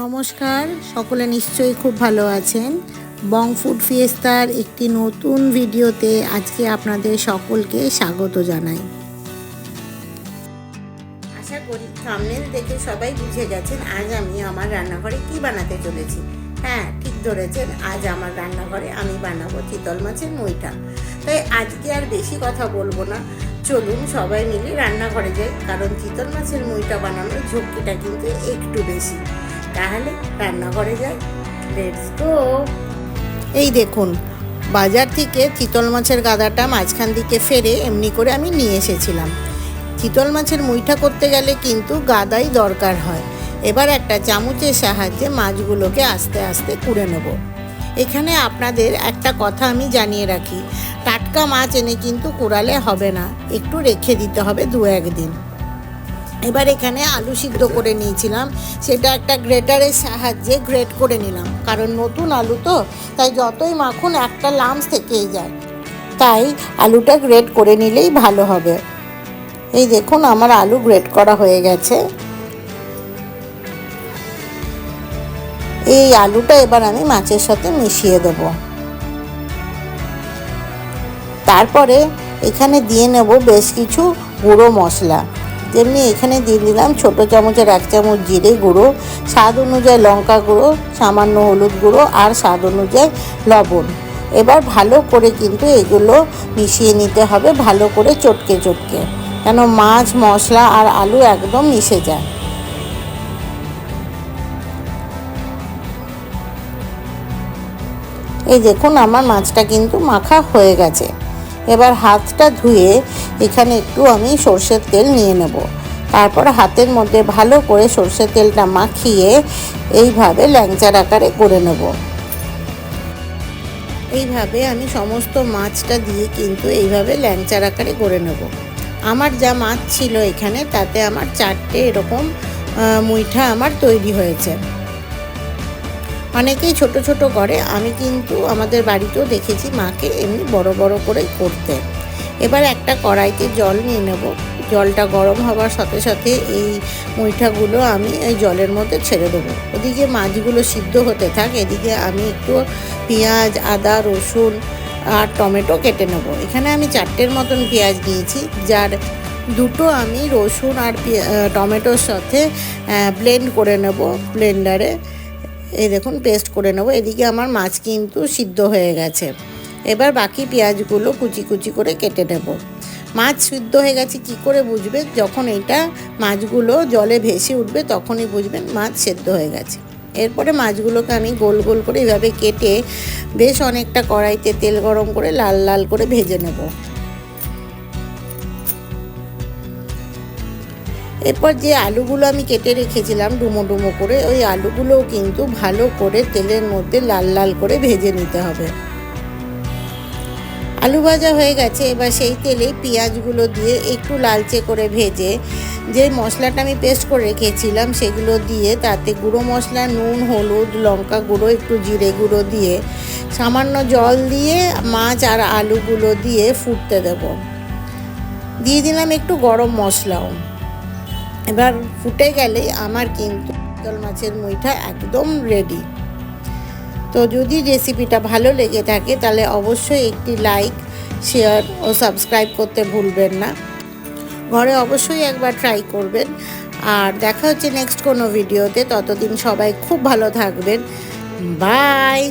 নমস্কার, সকলে নিশ্চয়ই খুব ভালো আছেন। বং ফুড ফিয়েস্তার একটি নতুন ভিডিওতে আজকে আপনাদের সকলকে স্বাগত জানাই। আশা করি থাম্বনেল দেখে সবাই বুঝে গেছেন আজ আমি আমার রান্নাঘরে কি বানাতে চলেছি। হ্যাঁ, ঠিক ধরেছেন, আজ আমার রান্নাঘরে আমি বানাবো চিতল মাছের মুইঠা। তাই আজকে আর বেশি কথা বলবো না, চলুন সবাই মিলে রান্নাঘরে যাই, কারণ চিতল মাছের মুইঠা বানানোর ঝক্কিটা কিন্তু একটু বেশি। তাহলে রান্নাঘরে যাই, লেটস গো। এই দেখুন, বাজার থেকে চিতল মাছের গাদাটা মাঝখান দিকে ফেরে এমনি করে আমি নিয়ে এসেছিলাম। চিতল মাছের মুইঠা করতে গেলে কিন্তু গাদাই দরকার হয়। এবার একটা চামচের সাহায্যে মাছগুলোকে আস্তে আস্তে কুড়ে নেব। এখানে আপনাদের একটা কথা আমি জানিয়ে রাখি, টাটকা মাছ এনে কিন্তু কুড়ালে হবে না, একটু রেখে দিতে হবে 2-1 দিন। এবার এখানে আলু সিদ্ধ করে নিয়েছিলাম, সেটা একটা গ্রেটারের সাহায্যে গ্রেট করে নিলাম, কারণ নতুন আলু তো, তাই যতই মাখুন একটা লাম্পস থেকেই যায়, তাই আলুটা গ্রেট করে নিলেই ভালো হবে। এই দেখুন, আমার আলু গ্রেট করা হয়ে গেছে। এই আলুটা এবার আমি মাছের সাথে মিশিয়ে দেব। তারপরে এখানে দিয়ে নেব বেশ কিছু গুঁড়ো মশলা, যেমনি এখানে দিয়ে দিলাম ছোটো চামচের 1 চামচ জিরে গুঁড়ো, স্বাদ অনুযায়ী লঙ্কা গুঁড়ো, সামান্য হলুদ গুঁড়ো আর স্বাদ অনুযায়ী লবণ। এবার ভালো করে কিন্তু এগুলো মিশিয়ে নিতে হবে, ভালো করে চটকে চটকে, যেন মাছ মশলা আর আলু একদম মিশে যায়। এই দেখুন, আমার মাছটা কিন্তু মাখা হয়ে গেছে। এবার হাতটা ধুয়ে এখানে একটু আমি সর্ষের তেল নিয়ে নেব, তারপর হাতের মধ্যে ভালো করে সর্ষের তেলটা মাখিয়ে এইভাবে ল্যাংচার আকারে করে নেব। এইভাবে আমি সমস্ত মাছটা দিয়ে কিন্তু এইভাবে ল্যাংচার আকারে করে নেব। আমার যা মাছ ছিল এখানে, তাতে আমার 4টে এরকম মুইঠা আমার তৈরি হয়েছে। অনেকেই ছোট ছোট করে, আমি কিন্তু আমাদের বাড়িতেও দেখেছি মাকে এমনি বড় বড় করে করতে। এবার একটা কড়াইতে জল নিয়ে নেব, জলটা গরম হওয়ার সাথে সাথে এই মুইঠাগুলো আমি এই জলের মধ্যে ছেড়ে দেবো। ওদিকে মাছগুলো সিদ্ধ হতে থাক, এদিকে আমি একটু পেঁয়াজ, আদা, রসুন আর টমেটো কেটে নেব। এখানে আমি 4টের মতন পেঁয়াজ দিয়েছি, যার 2টো আমি রসুন আর টমেটোর সাথে ব্লেন্ড করে নেব ব্লেন্ডারে। এই দেখুন, পেস্ট করে নেব। এদিকে আমার মাছ কিন্তু সিদ্ধ হয়ে গেছে। এবার বাকি পেঁয়াজগুলো কুচি কুচি করে কেটে নেব। মাছ সিদ্ধ হয়ে গেছে কি করে বুঝবেন? যখন এটা মাছগুলো জলে ভেসে উঠবে তখনই বুঝবেন মাছ সেদ্ধ হয়ে গেছে। এরপরে মাছগুলোকে আমি গোল গোল করে এভাবে কেটে বেশ অনেকটা কড়াইতে তেল গরম করে লাল লাল করে ভেজে নেব। এরপর যে আলুগুলো আমি কেটে রেখেছিলাম ডুমো ডুমো করে, ওই আলুগুলোও কিন্তু ভালো করে তেলের মধ্যে লাল লাল করে ভেজে নিতে হবে। আলু ভাজা হয়ে গেছে, এবার সেই তেলে পেঁয়াজগুলো দিয়ে একটু লালচে করে ভেজে যে মশলাটা আমি পেস্ট করে রেখেছিলাম সেগুলো দিয়ে, তাতে গুঁড়ো মশলা, নুন, হলুদ, লঙ্কা গুঁড়ো, একটু জিরে গুঁড়ো দিয়ে সামান্য জল দিয়ে মাছ আর আলুগুলো দিয়ে ফুটতে দেব। দিয়ে দিলাম একটু গরম মশলাও। এবার ফুটে গেলে আমার কিন্তু চিতল মাছের মুইঠা একদম রেডি। তো যদি রেসিপিটা ভালো লেগে থাকে তাহলে অবশ্যই একটি লাইক, শেয়ার ও সাবস্ক্রাইব করতে ভুলবেন না। ঘরে অবশ্যই একবার ট্রাই করবেন। আর দেখা হচ্ছে নেক্সট কোনো ভিডিওতে। ততদিন সবাই খুব ভালো থাকবেন। বাই।